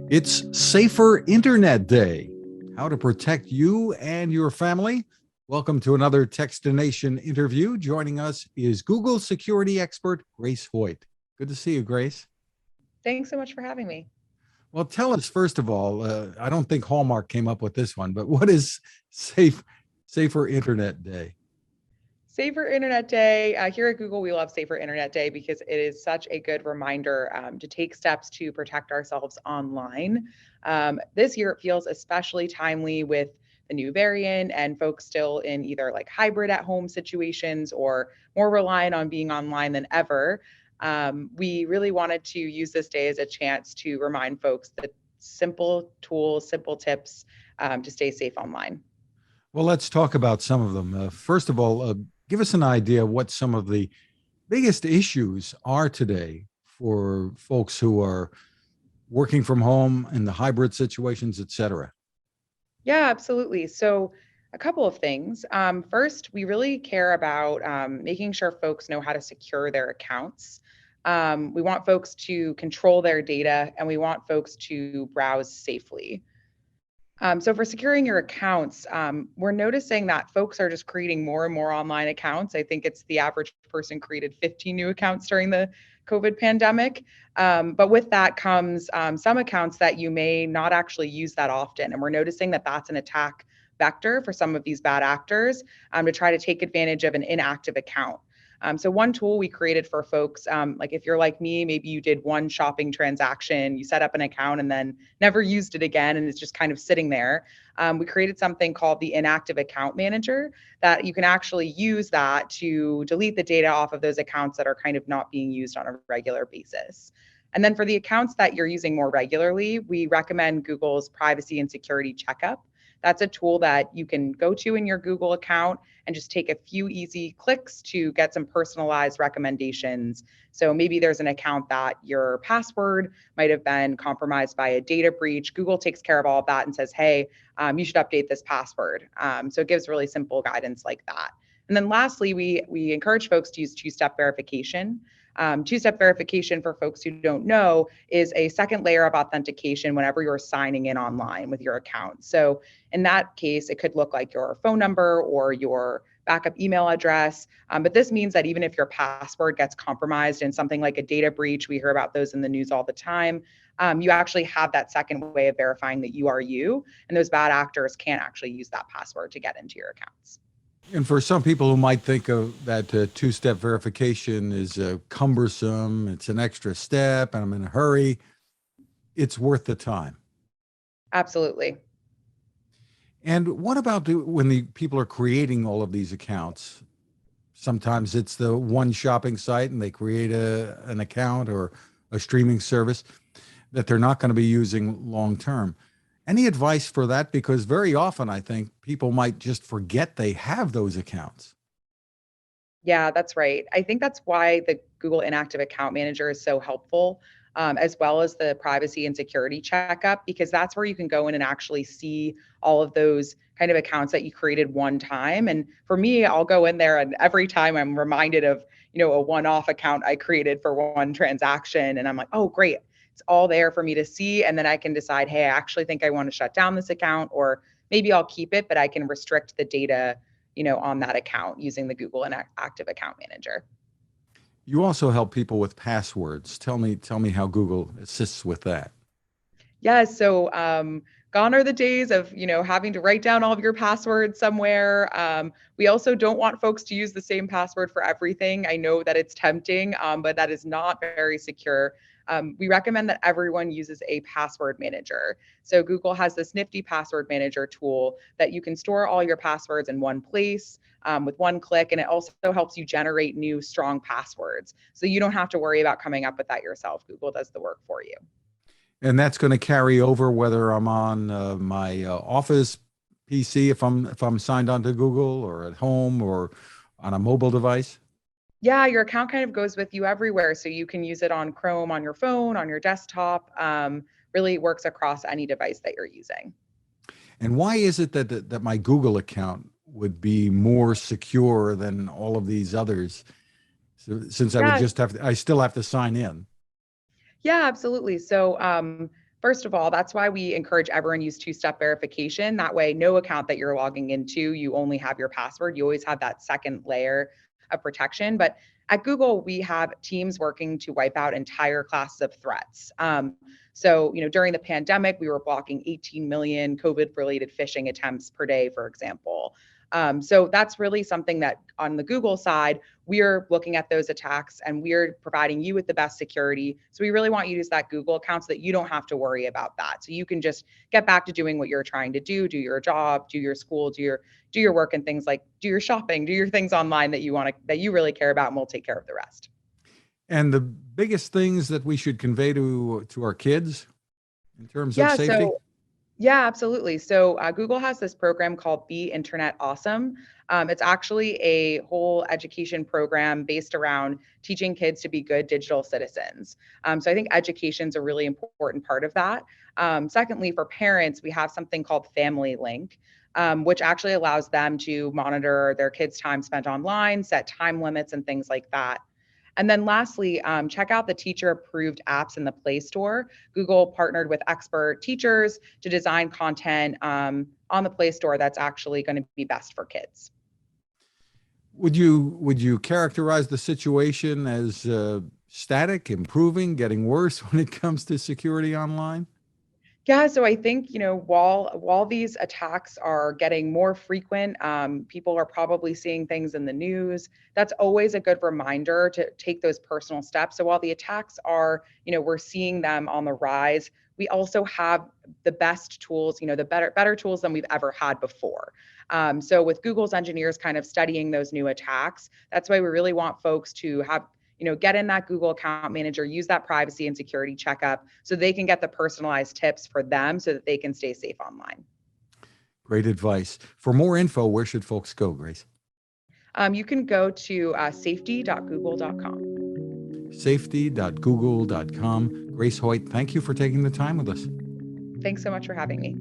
It's Safer Internet Day. How to protect you and your family. Welcome to another Techstination interview. Joining us is Google security expert Grace Hoyt. Good to see you, Grace. Thanks so much for having me. Well, tell us first of all. I don't think Hallmark came up with this one, but what is Safer Internet Day? Safer Internet Day. Here at Google, we love Safer Internet Day because it is such a good reminder to take steps to protect ourselves online. This year, it feels especially timely with the new variant and folks still in either like hybrid at home situations or more reliant on being online than ever. We really wanted to use this day as a chance to remind folks that simple tools, simple tips to stay safe online. Well, let's talk about some of them. First of all, give us an idea what some of the biggest issues are today for folks who are working from home in the hybrid situations, et cetera. Yeah, absolutely. So, a couple of things. First, we really care about making sure folks know how to secure their accounts. We want folks to control their data and we want folks to browse safely. So, for securing your accounts, we're noticing that folks are just creating more and more online accounts. I think it's the average person created 15 new accounts during the COVID pandemic. But with that comes some accounts that you may not actually use that often. And we're noticing that that's an attack vector for some of these bad actors to try to take advantage of an inactive account. So one tool we created for folks, like if you're like me, maybe you did one shopping transaction, you set up an account and then never used it again, and it's just kind of sitting there. We created something called the inactive account manager that you can actually use that to delete the data off of those accounts that are kind of not being used on a regular basis. And then for the accounts that you're using more regularly, we recommend Google's privacy and security checkup. That's a tool that you can go to in your Google account and just take a few easy clicks to get some personalized recommendations. So maybe there's an account that your password might have been compromised by a data breach. Google takes care of all of that and says, hey, you should update this password. So it gives really simple guidance like that. And then lastly, we encourage folks to use two-step verification. Two-step verification, for folks who don't know, is a second layer of authentication whenever you're signing in online with your account. So in that case, it could look like your phone number or your backup email address. But this means that even if your password gets compromised in something like a data breach, we hear about those in the news all the time, you actually have that second way of verifying that you are you, and those bad actors can't actually use that password to get into your accounts. And for some people who might think of that two-step verification is cumbersome, it's an extra step, and I'm in a hurry, it's worth the time. Absolutely. And what about when the people are creating all of these accounts? Sometimes it's the one shopping site and they create an account or a streaming service that they're not going to be using long term. Any advice for that? Because very often I think people might just forget they have those accounts. Yeah, that's right. I think that's why the Google Inactive Account Manager is so helpful, as well as the privacy and security checkup, because that's where you can go in and actually see all of those kind of accounts that you created one time. And for me, I'll go in there and every time I'm reminded of, a one-off account I created for one transaction. And I'm like, oh, great. It's all there for me to see. And then I can decide, hey, I actually think I want to shut down this account, or maybe I'll keep it, but I can restrict the data on that account using the Google and Active Account Manager. You also help people with passwords. Tell me how Google assists with that. Yeah, so gone are the days of having to write down all of your passwords somewhere. We also don't want folks to use the same password for everything. I know that it's tempting, but that is not very secure. We recommend that everyone uses a password manager. So Google has this nifty password manager tool that you can store all your passwords in one place with one click, and it also helps you generate new strong passwords. So you don't have to worry about coming up with that yourself. Google does the work for you. And that's going to carry over whether I'm on my office PC, if I'm signed on to Google, or at home, or on a mobile device. Yeah, your account kind of goes with you everywhere. So you can use it on Chrome, on your phone, on your desktop. Really works across any device that you're using. And why is it that my Google account would be more secure than all of these others? So, since I would Yeah, just I still have to sign in. Yeah, absolutely. So, First of all, that's why we encourage everyone use two-step verification. That way, no account that you're logging into, you only have your password. You always have that second layer of protection. But at Google, we have teams working to wipe out entire classes of threats. So, during the pandemic, we were blocking 18 million COVID-related phishing attempts per day, for example. So that's really something that on the Google side, we're looking at those attacks and we're providing you with the best security. So we really want you to use that Google account so that you don't have to worry about that. So you can just get back to doing what you're trying to do your job, do your school, do your work and things like do your shopping, do your things online that you really care about, and we'll take care of the rest. And the biggest things that we should convey to our kids in terms of Yeah, safety? so Yeah, absolutely. So Google has this program called Be Internet Awesome. It's actually a whole education program based around teaching kids to be good digital citizens. So I think education is a really important part of that. Secondly, for parents, we have something called Family Link, which actually allows them to monitor their kids' time spent online, set time limits, and things like that. And then lastly, check out the teacher approved apps in the Play Store. Google partnered with expert teachers to design content on the Play Store that's actually going to be best for kids. Would you characterize the situation as static, improving, getting worse when it comes to security online? Yeah, so I think, while these attacks are getting more frequent, people are probably seeing things in the news. That's always a good reminder to take those personal steps. So while the attacks are, we're seeing them on the rise, we also have the best tools, the better tools than we've ever had before. So with Google's engineers kind of studying those new attacks, that's why we really want folks to have get in that Google account manager, use that privacy and security checkup so they can get the personalized tips for them so that they can stay safe online. Great advice. For more info, where should folks go, Grace? You can go to safety.google.com. Safety.google.com. Grace Hoyt, thank you for taking the time with us. Thanks so much for having me.